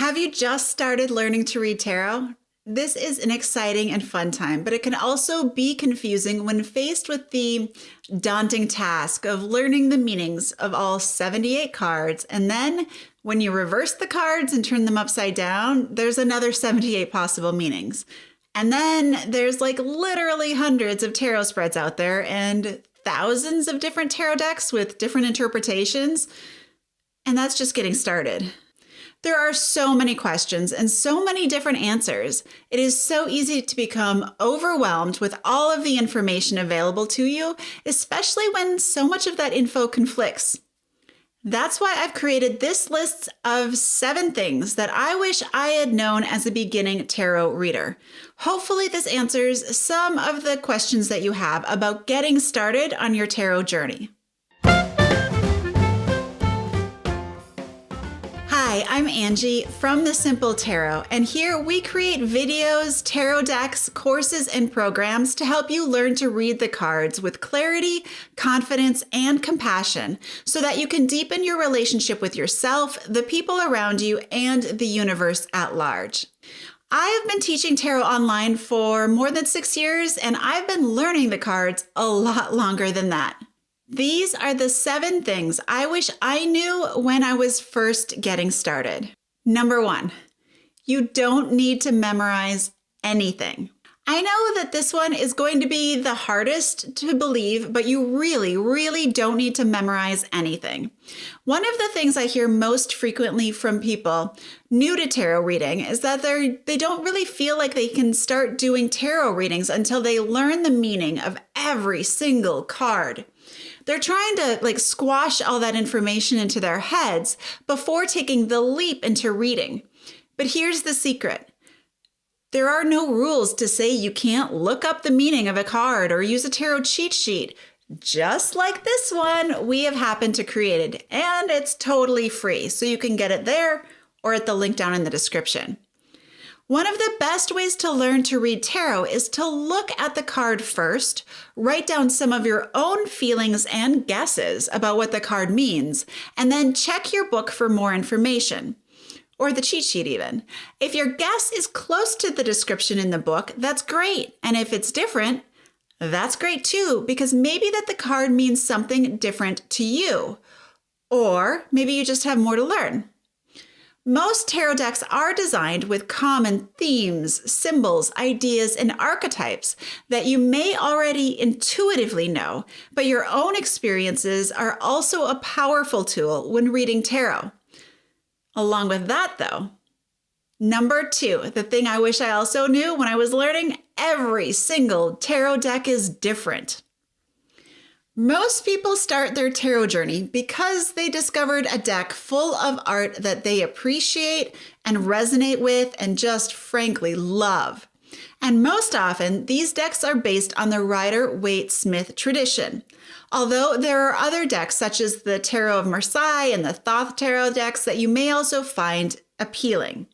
Have you just started learning to read tarot? This is an exciting and fun time, but it can also be confusing when faced with the daunting task of learning the meanings of all 78 cards. And then when you reverse the cards and turn them upside down, there's another 78 possible meanings. And then there's like literally hundreds of tarot spreads out there and thousands of different tarot decks with different interpretations. And that's just getting started. There are so many questions and so many different answers. It is so easy to become overwhelmed with all of the information available to you, especially when so much of that info conflicts. That's why I've created this list of 7 things that I wish I had known as a beginning tarot reader. Hopefully this answers some of the questions that you have about getting started on your tarot journey. Hi, I'm Angie from The Simple Tarot, and here we create videos, tarot decks, courses, and programs to help you learn to read the cards with clarity, confidence, and compassion so that you can deepen your relationship with yourself, the people around you, and the universe at large. I have been teaching tarot online for more than 6 years, and I've been learning the cards a lot longer than that. These are the 7 things I wish I knew when I was first getting started. Number 1, you don't need to memorize anything. I know that this one is going to be the hardest to believe, but you really don't need to memorize anything. One of the things I hear most frequently from people new to tarot reading is that they don't really feel like they can start doing tarot readings until they learn the meaning of every single card. They're trying to squash all that information into their heads before taking the leap into reading. But here's the secret. There are no rules to say you can't look up the meaning of a card or use a tarot cheat sheet. Just like this one we have happened to create it, and it's totally free, so you can get it there or at the link down in the description. One of the best ways to learn to read tarot is to look at the card first, write down some of your own feelings and guesses about what the card means, and then check your book for more information. Or the cheat sheet even. If your guess is close to the description in the book, that's great. And if it's different, that's great too, because maybe that the card means something different to you. Or maybe you just have more to learn. Most tarot decks are designed with common themes, symbols, ideas, and archetypes that you may already intuitively know, but your own experiences are also a powerful tool when reading tarot. Along with that, though, number 2, the thing I wish I also knew when I was learning, every single tarot deck is different. Most people start their tarot journey because they discovered a deck full of art that they appreciate and resonate with and just frankly love. And most often, these decks are based on the Rider-Waite-Smith tradition. Although there are other decks such as the Tarot of Marseille and the Thoth Tarot decks that you may also find appealing.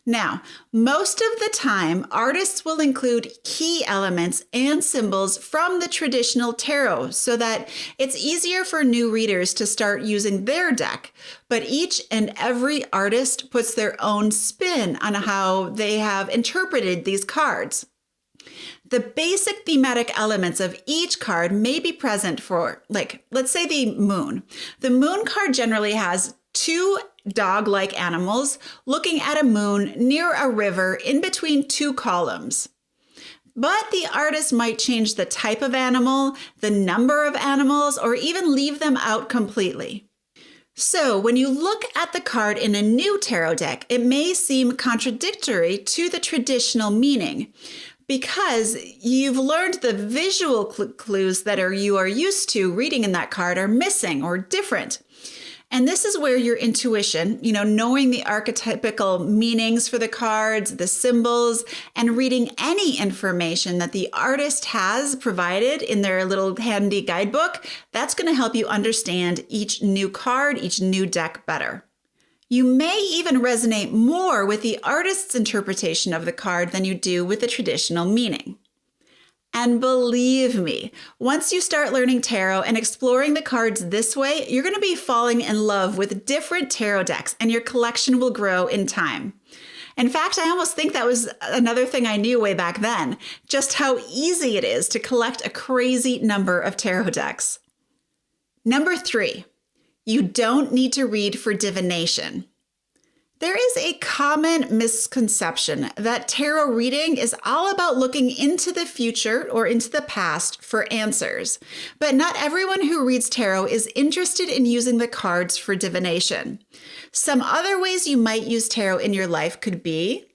Now, most of the time, artists will include key elements and symbols from the traditional tarot so that it's easier for new readers to start using their deck. But each and every artist puts their own spin on how they have interpreted these cards. The basic thematic elements of each card may be present for, let's say the moon. The moon card generally has 2 dog-like animals looking at a moon near a river in between 2 columns. But the artist might change the type of animal, the number of animals, or even leave them out completely. So when you look at the card in a new tarot deck, it may seem contradictory to the traditional meaning because you've learned the visual clues that you are used to reading in that card are missing or different. And this is where your intuition, knowing the archetypical meanings for the cards, the symbols, and reading any information that the artist has provided in their little handy guidebook, that's going to help you understand each new card, each new deck better. You may even resonate more with the artist's interpretation of the card than you do with the traditional meaning. And believe me, once you start learning tarot and exploring the cards this way, you're going to be falling in love with different tarot decks and your collection will grow in time. In fact, I almost think that was another thing I knew way back then, just how easy it is to collect a crazy number of tarot decks. Number 3, you don't need to read for divination. There is a common misconception that tarot reading is all about looking into the future or into the past for answers, but not everyone who reads tarot is interested in using the cards for divination. Some other ways you might use tarot in your life could be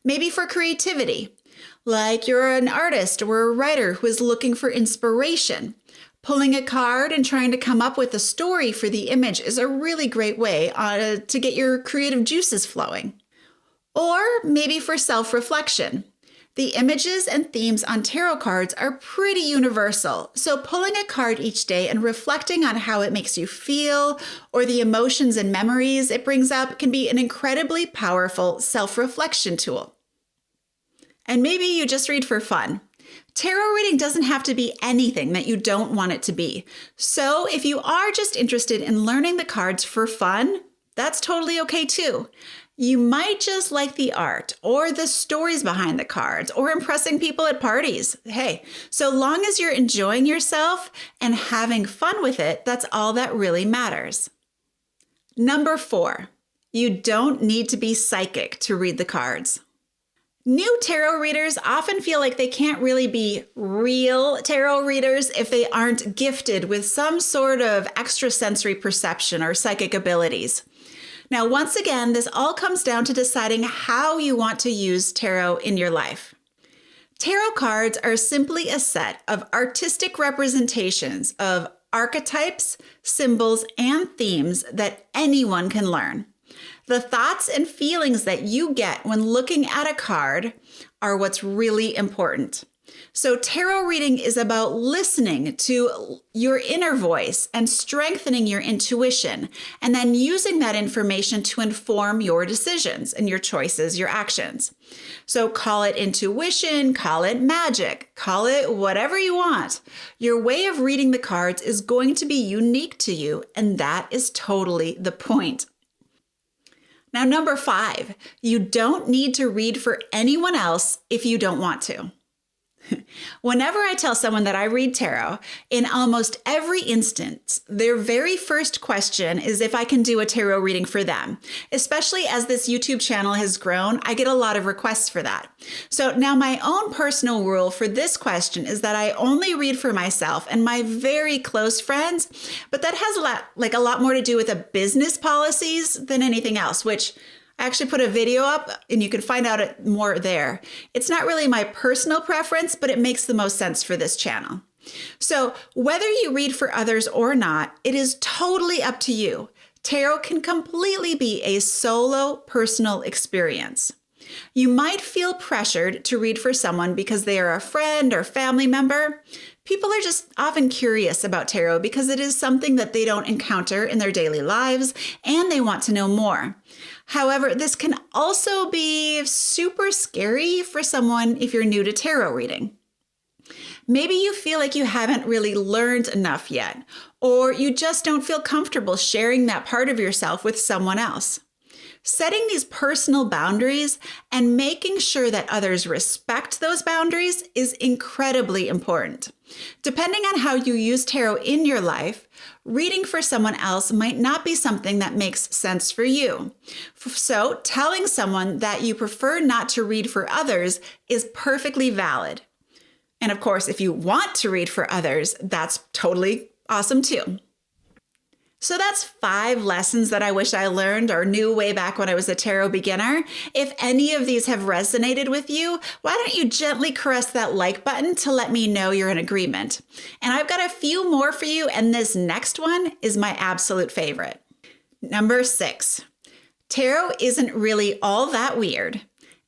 maybe for creativity, like you're an artist or a writer who is looking for inspiration. Pulling a card and trying to come up with a story for the image is a really great way to get your creative juices flowing. Or maybe for self-reflection. The images and themes on tarot cards are pretty universal, so pulling a card each day and reflecting on how it makes you feel or the emotions and memories it brings up can be an incredibly powerful self-reflection tool. And maybe you just read for fun. Tarot reading doesn't have to be anything that you don't want it to be. So if you are just interested in learning the cards for fun, that's totally okay too. You might just like the art or the stories behind the cards or impressing people at parties. Hey, so long as you're enjoying yourself and having fun with it, that's all that really matters. Number 4, you don't need to be psychic to read the cards. New tarot readers often feel like they can't really be real tarot readers if they aren't gifted with some sort of extrasensory perception or psychic abilities. Now, once again, this all comes down to deciding how you want to use tarot in your life. Tarot cards are simply a set of artistic representations of archetypes, symbols, and themes that anyone can learn. The thoughts and feelings that you get when looking at a card are what's really important. So tarot reading is about listening to your inner voice and strengthening your intuition, and then using that information to inform your decisions and your choices, your actions. So call it intuition, call it magic, call it whatever you want. Your way of reading the cards is going to be unique to you, and that is totally the point. Now, number 5, you don't need to read for anyone else if you don't want to. Whenever I tell someone that I read tarot, in almost every instance, their very first question is if I can do a tarot reading for them. Especially as this YouTube channel has grown, I get a lot of requests for that. So now my own personal rule for this question is that I only read for myself and my very close friends, but that has a lot more to do with the business policies than anything else, which I actually put a video up and you can find out more there. It's not really my personal preference, but it makes the most sense for this channel. So whether you read for others or not, it is totally up to you. Tarot can completely be a solo personal experience. You might feel pressured to read for someone because they are a friend or family member. People are just often curious about tarot because it is something that they don't encounter in their daily lives and they want to know more. However, this can also be super scary for someone if you're new to tarot reading. Maybe you feel like you haven't really learned enough yet, or you just don't feel comfortable sharing that part of yourself with someone else. Setting these personal boundaries and making sure that others respect those boundaries is incredibly important. Depending on how you use tarot in your life, reading for someone else might not be something that makes sense for you. So telling someone that you prefer not to read for others is perfectly valid. And of course, if you want to read for others, that's totally awesome too. So that's 5 lessons that I wish I learned or knew way back when I was a tarot beginner. If any of these have resonated with you, why don't you gently caress that like button to let me know you're in agreement? And I've got a few more for you, and this next one is my absolute favorite. Number 6, tarot isn't really all that weird,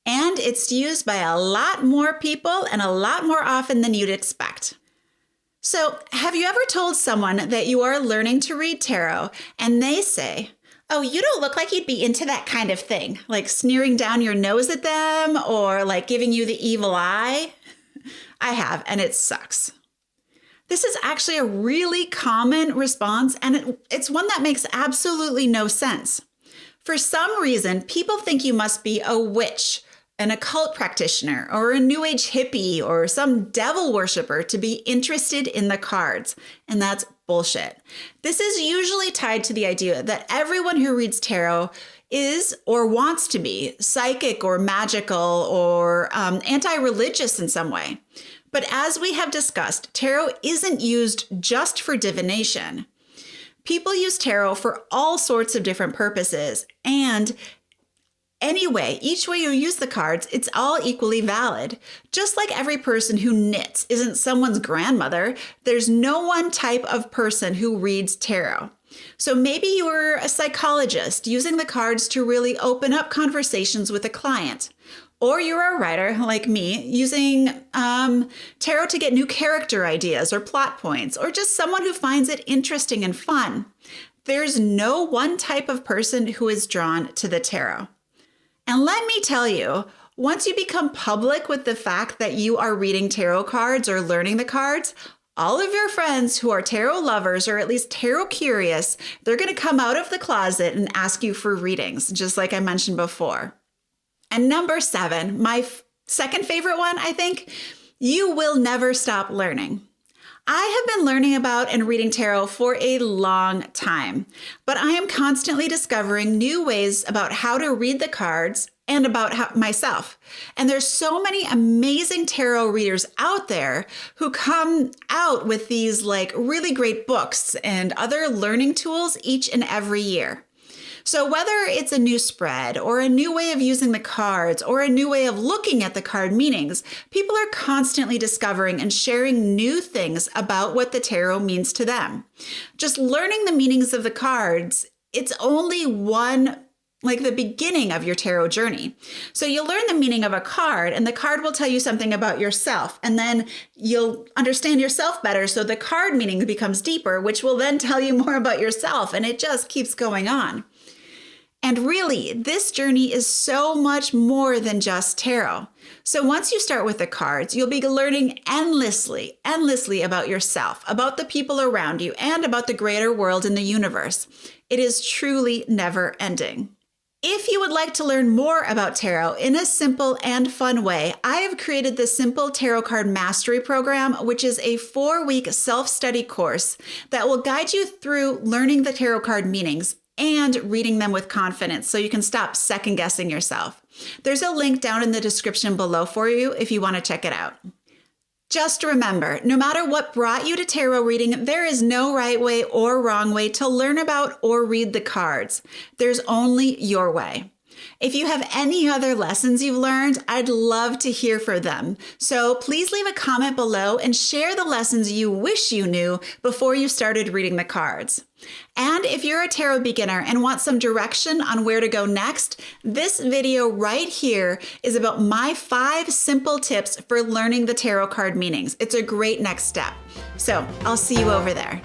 and it's used by a lot more people and a lot more often than you'd expect. So, have you ever told someone that you are learning to read tarot and they say, "Oh, you don't look like you'd be into that kind of thing," like sneering down your nose at them or like giving you the evil eye? I have, and it sucks. This is actually a really common response, and it's one that makes absolutely no sense. For some reason, people think you must be a witch, an occult practitioner, or a New Age hippie, or some devil worshiper to be interested in the cards, and that's bullshit. This is usually tied to the idea that everyone who reads tarot is or wants to be psychic or magical or anti-religious in some way. But as we have discussed, tarot isn't used just for divination. People use tarot for all sorts of different purposes, and anyway, each way you use the cards, it's all equally valid. Just like every person who knits isn't someone's grandmother, there's no one type of person who reads tarot. So maybe you're a psychologist using the cards to really open up conversations with a client. Or you're a writer like me using tarot to get new character ideas or plot points, or just someone who finds it interesting and fun. There's no one type of person who is drawn to the tarot. And let me tell you, once you become public with the fact that you are reading tarot cards or learning the cards, all of your friends who are tarot lovers or at least tarot curious, they're going to come out of the closet and ask you for readings, just like I mentioned before. And number 7, my second favorite one, I think, you will never stop learning. I have been learning about and reading tarot for a long time, but I am constantly discovering new ways about how to read the cards and about myself. And there's so many amazing tarot readers out there who come out with these like really great books and other learning tools each and every year. So whether it's a new spread or a new way of using the cards or a new way of looking at the card meanings, people are constantly discovering and sharing new things about what the tarot means to them. Just learning the meanings of the cards, it's only the beginning of your tarot journey. So you'll learn the meaning of a card, and the card will tell you something about yourself, and then you'll understand yourself better, so the card meaning becomes deeper, which will then tell you more about yourself, and it just keeps going on. And really, this journey is so much more than just tarot. So once you start with the cards, you'll be learning endlessly about yourself, about the people around you, and about the greater world and the universe. It is truly never ending. If you would like to learn more about tarot in a simple and fun way, I have created the Simple Tarot Card Mastery Program, which is a 4-week self-study course that will guide you through learning the tarot card meanings and reading them with confidence so you can stop second-guessing yourself. There's a link down in the description below for you if you want to check it out. Just remember, no matter what brought you to tarot reading, there is no right way or wrong way to learn about or read the cards. There's only your way. If you have any other lessons you've learned, I'd love to hear from them. So please leave a comment below and share the lessons you wish you knew before you started reading the cards. And if you're a tarot beginner and want some direction on where to go next, this video right here is about my 5 simple tips for learning the tarot card meanings. It's a great next step. So I'll see you over there.